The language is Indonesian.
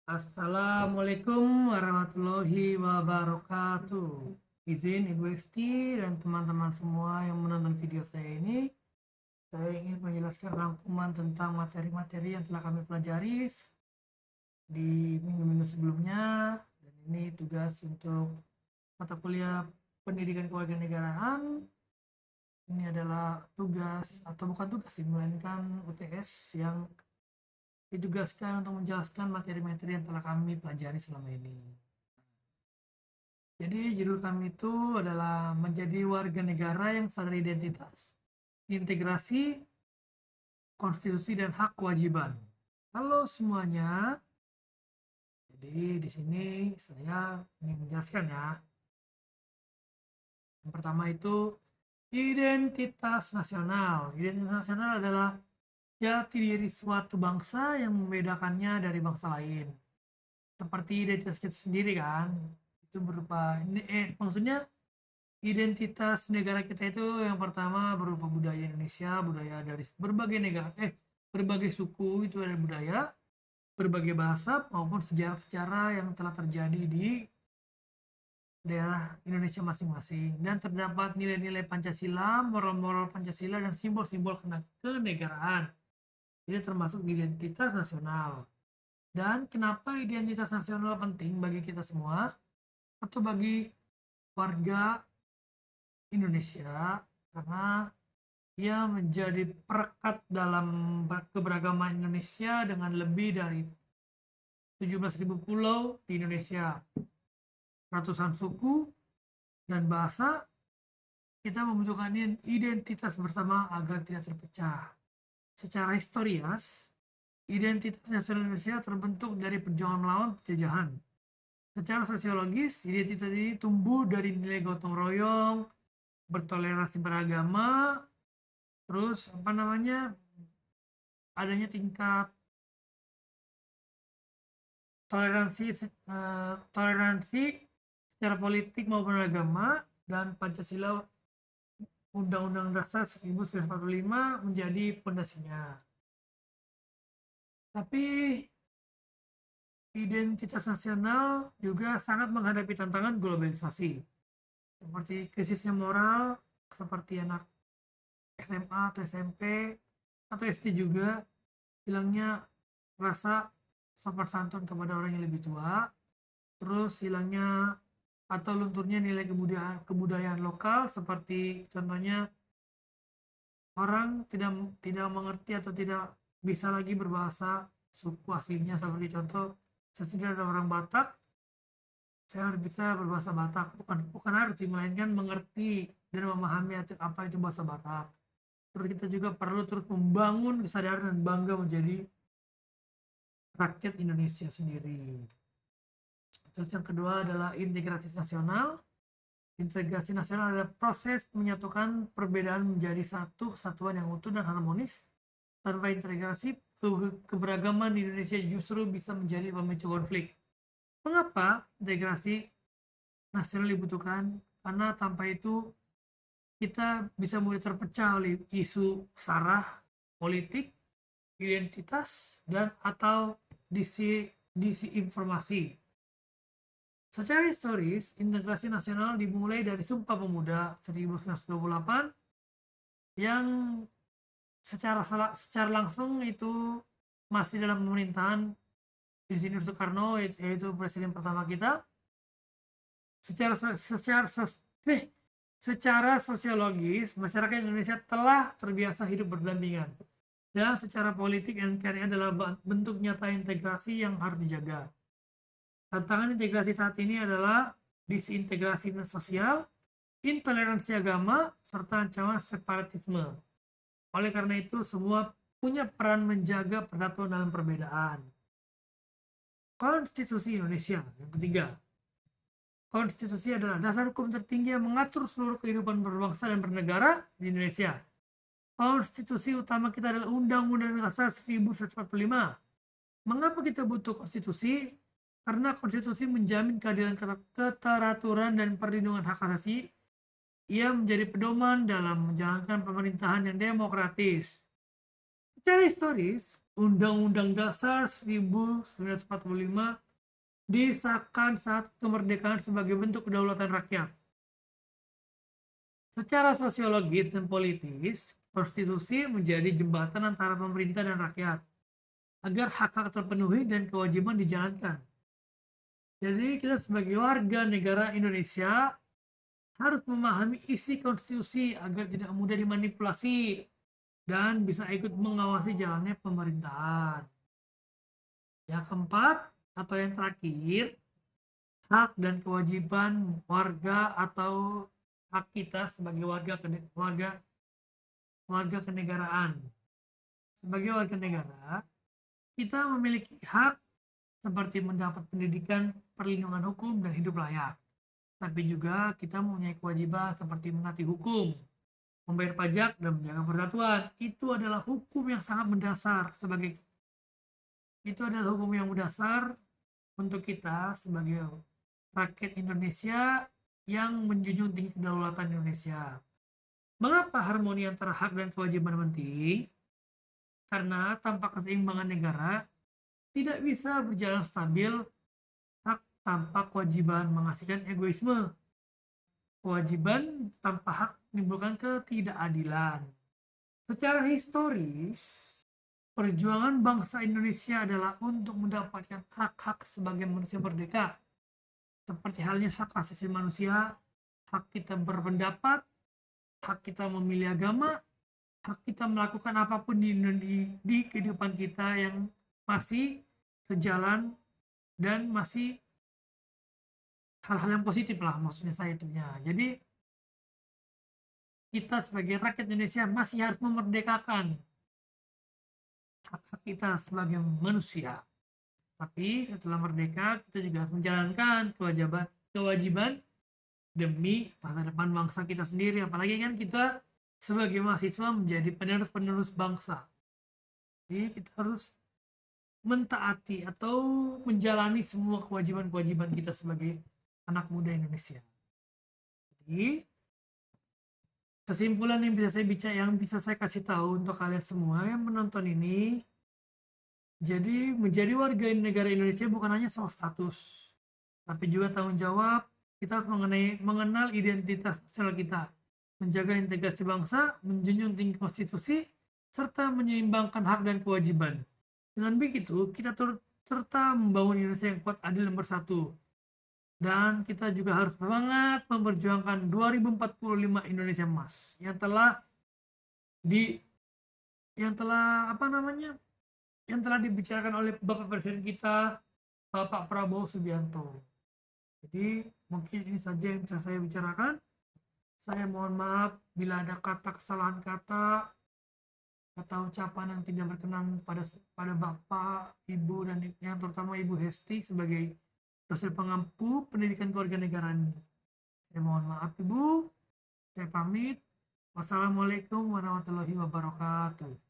Assalamualaikum warahmatullahi wabarakatuh. Izin Ibu Esti dan teman-teman semua yang menonton video saya ini, saya ingin menjelaskan rangkuman tentang materi-materi yang telah kami pelajari di minggu-minggu sebelumnya. Dan ini tugas untuk mata kuliah pendidikan kewarganegaraan. Ini adalah tugas atau bukan tugas sih, melainkan UTS yang ditugaskan untuk menjelaskan materi-materi yang telah kami pelajari selama ini. Jadi judul kami itu adalah menjadi warga negara yang sadar identitas, integrasi, konstitusi dan hak kewajiban. Halo semuanya. Jadi di sini saya ingin menjelaskan ya. Yang pertama itu identitas nasional. Identitas nasional adalah jati diri suatu bangsa yang membedakannya dari bangsa lain. Seperti identitas kita sendiri kan. Itu berupa maksudnya identitas negara kita itu yang pertama berupa budaya Indonesia, budaya dari berbagai negara, berbagai suku itu ada budaya, berbagai bahasa maupun sejarah-sejarah yang telah terjadi di daerah Indonesia masing-masing dan terdapat nilai-nilai Pancasila, moral-moral Pancasila dan simbol-simbol kenegaraan. Ini termasuk identitas nasional. Dan kenapa identitas nasional penting bagi kita semua atau bagi warga Indonesia? Karena ia menjadi perekat dalam keberagaman Indonesia dengan lebih dari 17.000 pulau di Indonesia, ratusan suku dan bahasa. Kita membutuhkan identitas bersama agar tidak terpecah. Secara historias, identitas nasional Indonesia terbentuk dari perjuangan melawan penjajahan. Secara sosiologis, identitas ini tumbuh dari nilai gotong royong, bertoleransi beragama, terus adanya tingkat toleransi secara politik maupun agama, dan Pancasila Undang-Undang Dasar 1945 menjadi pondasinya. Tapi identitas nasional juga sangat menghadapi tantangan globalisasi, seperti krisisnya moral, seperti anak SMA atau SMP atau SD juga hilangnya rasa sopan santun kepada orang yang lebih tua, terus hilangnya atau lunturnya nilai kebudayaan lokal, seperti contohnya orang tidak mengerti atau tidak bisa lagi berbahasa suku aslinya, seperti contoh saya sendiri ada orang Batak, saya harus bisa berbahasa Batak, bukan harus melainkan mengerti dan memahami apa itu bahasa Batak. Terus kita juga perlu terus membangun kesadaran dan bangga menjadi rakyat Indonesia sendiri. Terus yang kedua adalah integrasi nasional. Integrasi nasional adalah proses menyatukan perbedaan menjadi satu kesatuan yang utuh dan harmonis. Tanpa integrasi, keberagaman di Indonesia justru bisa menjadi pemicu konflik. Mengapa integrasi nasional dibutuhkan? Karena tanpa itu kita bisa mudah terpecah oleh isu sarah, politik, identitas, dan atau disinformasi. Secara historis, integrasi nasional dimulai dari Sumpah Pemuda 1928 yang secara langsung itu masih dalam pemerintahan Insinyur Soekarno, yaitu presiden pertama kita. Secara sosiologis, masyarakat Indonesia telah terbiasa hidup berdampingan. Dan secara politik, NKRI adalah bentuk nyata integrasi yang harus dijaga. Tantangan integrasi saat ini adalah disintegrasi sosial, intoleransi agama, serta ancaman separatisme. Oleh karena itu, semua punya peran menjaga persatuan dalam perbedaan. Konstitusi Indonesia, yang ketiga. Konstitusi adalah dasar hukum tertinggi yang mengatur seluruh kehidupan berbangsa dan bernegara di Indonesia. Konstitusi utama kita adalah Undang-Undang Dasar 1945. Mengapa kita butuh konstitusi? Karena konstitusi menjamin keadilan, keteraturan, dan perlindungan hak asasi. Ia menjadi pedoman dalam menjalankan pemerintahan yang demokratis. Secara historis, Undang-Undang Dasar 1945 disahkan saat kemerdekaan sebagai bentuk kedaulatan rakyat. Secara sosiologis dan politis, konstitusi menjadi jembatan antara pemerintah dan rakyat agar hak-hak terpenuhi dan kewajiban dijalankan. Jadi kita sebagai warga negara Indonesia harus memahami isi konstitusi agar tidak mudah dimanipulasi dan bisa ikut mengawasi jalannya pemerintahan. Yang keempat atau yang terakhir, hak dan kewajiban warga atau hak kita sebagai warga kenegaraan. Sebagai warga negara, kita memiliki hak seperti mendapat pendidikan, perlindungan hukum, dan hidup layak. Tapi juga kita mempunyai kewajiban seperti menaati hukum, membayar pajak, dan menjaga persatuan. Itu adalah hukum yang sangat mendasar untuk kita sebagai rakyat Indonesia yang menjunjung tinggi kedaulatan Indonesia. Mengapa harmoni antara hak dan kewajiban penting? Karena tanpa keseimbangan negara tidak bisa berjalan stabil. Hak tanpa kewajiban menghasilkan egoisme. Kewajiban tanpa hak menimbulkan ketidakadilan. Secara historis, perjuangan bangsa Indonesia adalah untuk mendapatkan hak-hak sebagai manusia merdeka. Seperti halnya hak asasi manusia, hak kita berpendapat, hak kita memilih agama, hak kita melakukan apapun di kehidupan kita yang masih sejalan dan masih hal-hal yang positif lah maksudnya saya itunya. Jadi kita sebagai rakyat Indonesia masih harus memerdekakan hak-hak kita sebagai manusia. Tapi setelah merdeka kita juga harus menjalankan kewajiban demi masa depan bangsa kita sendiri. Apalagi kan kita sebagai mahasiswa menjadi penerus-penerus bangsa. Jadi kita harus mentaati atau menjalani semua kewajiban-kewajiban kita sebagai anak muda Indonesia. Jadi kesimpulan yang bisa saya kasih tahu untuk kalian semua yang menonton ini, jadi menjadi warga negara Indonesia bukan hanya soal status, tapi juga tanggung jawab. Kita harus mengenal identitas nasional kita, menjaga integrasi bangsa, menjunjung tinggi konstitusi, serta menyeimbangkan hak dan kewajiban. Dengan begitu, kita turut serta membangun Indonesia yang kuat, adil, dan bersatu. Dan kita juga harus semangat memperjuangkan 2045 Indonesia Emas yang telah dibicarakan oleh Bapak Presiden kita, Bapak Prabowo Subianto. Jadi mungkin ini saja yang bisa saya bicarakan. Saya mohon maaf bila ada kesalahan kata atau ucapan yang tidak berkenan pada Bapak, Ibu, dan yang terutama Ibu Hesti sebagai dosen pengampu pendidikan kewarganegaraan. Saya mohon maaf Ibu. Saya pamit. Wassalamualaikum warahmatullahi wabarakatuh.